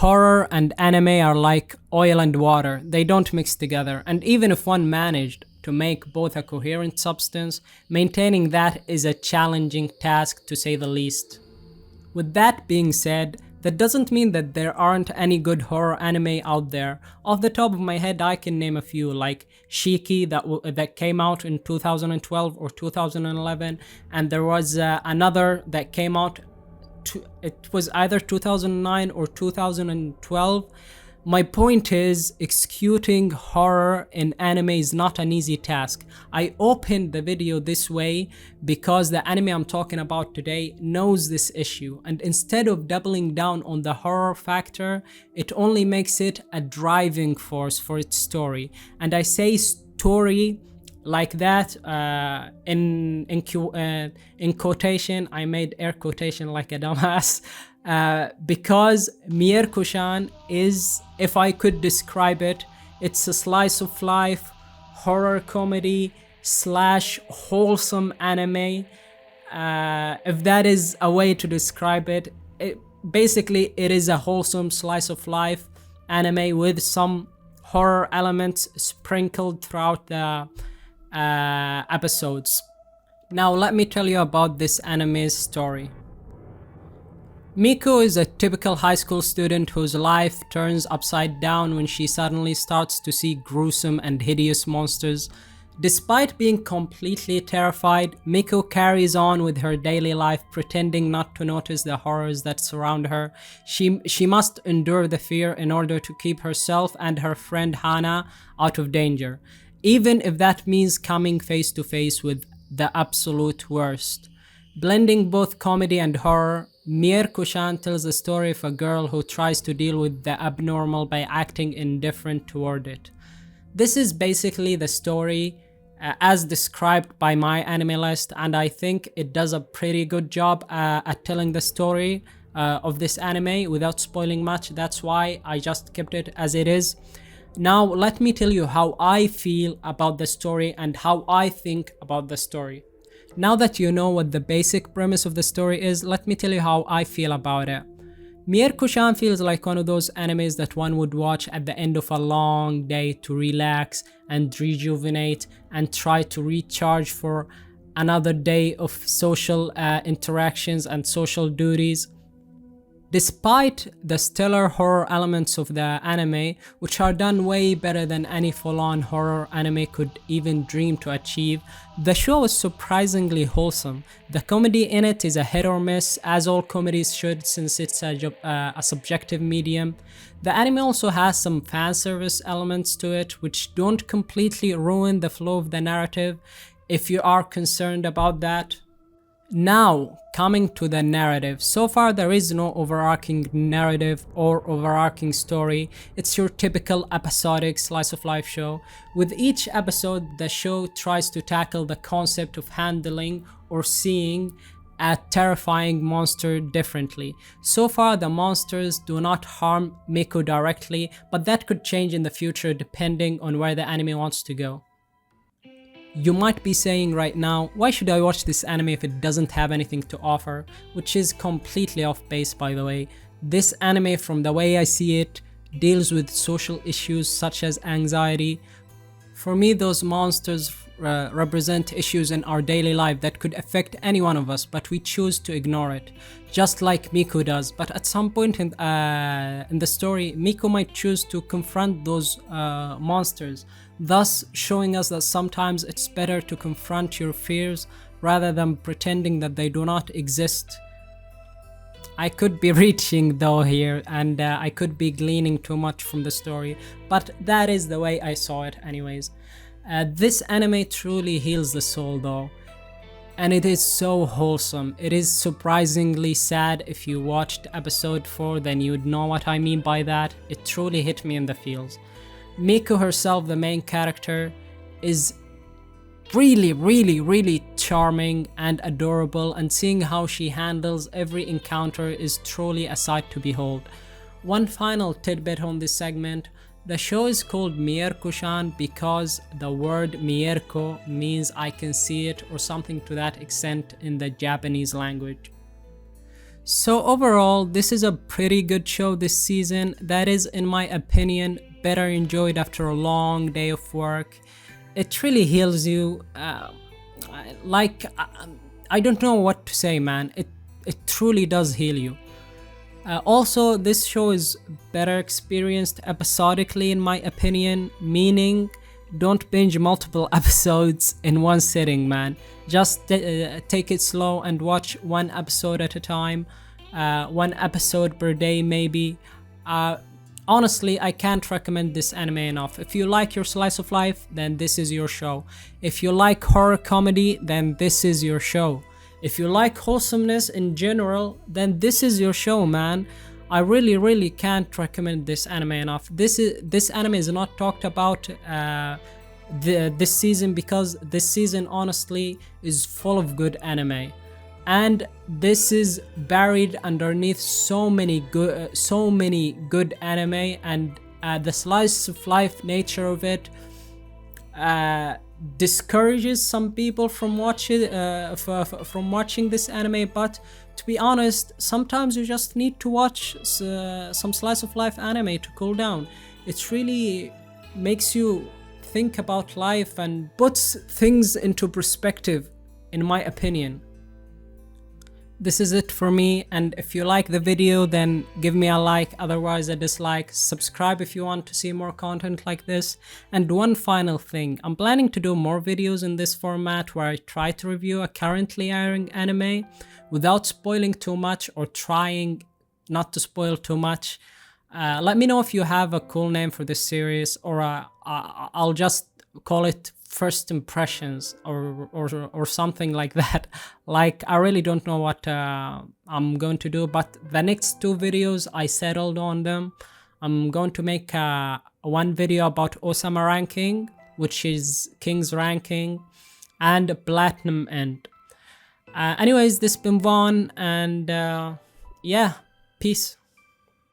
Horror and anime are like oil and water, they don't mix together, and even if one managed to make both a coherent substance, maintaining that is a challenging task to say the least. With that being said, that doesn't mean that there aren't any good horror anime out there. Off the top of my head, I can name a few like Shiki that came out in 2012 or 2011, and there was another that came out it was either 2009 or 2012. My point is, executing horror in anime is not an easy task. I opened the video this way because the anime I'm talking about today knows this issue, and instead of doubling down on the horror factor, it only makes it a driving force for its story. And I say story like that in quotation. I made air quotation like a dumbass because Mieruko-Chan is, if I could describe it, it's a slice of life horror comedy slash wholesome anime. If that is a way to describe it, basically it is a wholesome slice of life anime with some horror elements sprinkled throughout the episodes. Now let me tell you about this anime's story. Miko is a typical high school student whose life turns upside down when she suddenly starts to see gruesome and hideous monsters. Despite being completely terrified, Miko carries on with her daily life, pretending not to notice the horrors that surround her. She must endure the fear in order to keep herself and her friend Hana out of danger, even if that means coming face to face with the absolute worst. Blending both comedy and horror, Mieruko-Chan tells the story of a girl who tries to deal with the abnormal by acting indifferent toward it. This is basically the story as described by my anime list, and I think it does a pretty good job at telling the story of this anime without spoiling much. That's why I just kept it as it is. Now let me tell you how I feel about the story and how I think about the story. Now that you know what the basic premise of the story is, let me tell you how I feel about it. Mieruko-Chan feels like one of those animes that one would watch at the end of a long day to relax and rejuvenate and try to recharge for another day of social interactions and social duties. Despite the stellar horror elements of the anime, which are done way better than any full-on horror anime could even dream to achieve, the show is surprisingly wholesome. The comedy in it is a hit or miss, as all comedies should, since it's a subjective medium. The anime also has some fan service elements to it, which don't completely ruin the flow of the narrative, if you are concerned about that. Now, coming to the narrative. So far there is no overarching narrative or overarching story. It's your typical episodic slice of life show. With each episode, the show tries to tackle the concept of handling or seeing a terrifying monster differently. So far the monsters do not harm Miko directly, but that could change in the future depending on where the anime wants to go. You might be saying right now, why should I watch this anime if it doesn't have anything to offer? Which is completely off base, by the way. This anime, from the way I see it, deals with social issues such as anxiety. For me, those monsters represent issues in our daily life that could affect any one of us, but we choose to ignore it, just like Miko does. But at some point in the story, Miko might choose to confront those monsters, thus showing us that sometimes it's better to confront your fears rather than pretending that they do not exist. I could be reaching though here, and I could be gleaning too much from the story, but that is the way I saw it anyways. This anime truly heals the soul though, and it is so wholesome. It is surprisingly sad. If you watched episode 4, then you'd know what I mean by that. It truly hit me in the feels. Miko herself, the main character, is really charming and adorable, and seeing how she handles every encounter is truly a sight to behold. One final tidbit on this segment: the show is called Mieruko-Chan because the word Mieruko means I can see it, or something to that extent in the Japanese language. So overall, this is a pretty good show this season that is, in my opinion, better enjoyed after a long day of work. It really heals you. Like I don't know what to say, man. It truly does heal you. Also, this show is better experienced episodically, in my opinion, meaning don't binge multiple episodes in one sitting, man. Just take it slow and watch one episode at a time, one episode per day, maybe. Honestly, I can't recommend this anime enough. If you like your slice of life, then this is your show. If you like horror comedy, then this is your show. If you like wholesomeness in general, then this is your show, man. I really can't recommend this anime enough. This anime is not talked about this season because this season honestly is full of good anime, and this is buried underneath so many good anime, and the slice of life nature of it discourages some people from watching this anime. But to be honest, sometimes you just need to watch some slice of life anime to cool down. It really makes you think about life and puts things into perspective, in my opinion. This is it for me, and if you like the video, then give me a like, otherwise a dislike. Subscribe if you want to see more content like this. And one final thing, I'm planning to do more videos in this format where I try to review a currently airing anime without spoiling too much, or trying not to spoil too much. Let me know if you have a cool name for this series, or I'll just call it first impressions or something like that. Like, I really don't know what I'm going to do, but the next two videos I settled on them. I'm going to make one video about Osama ranking, which is King's ranking, and Platinum End. Anyways, this has been Vaughn, and yeah, peace.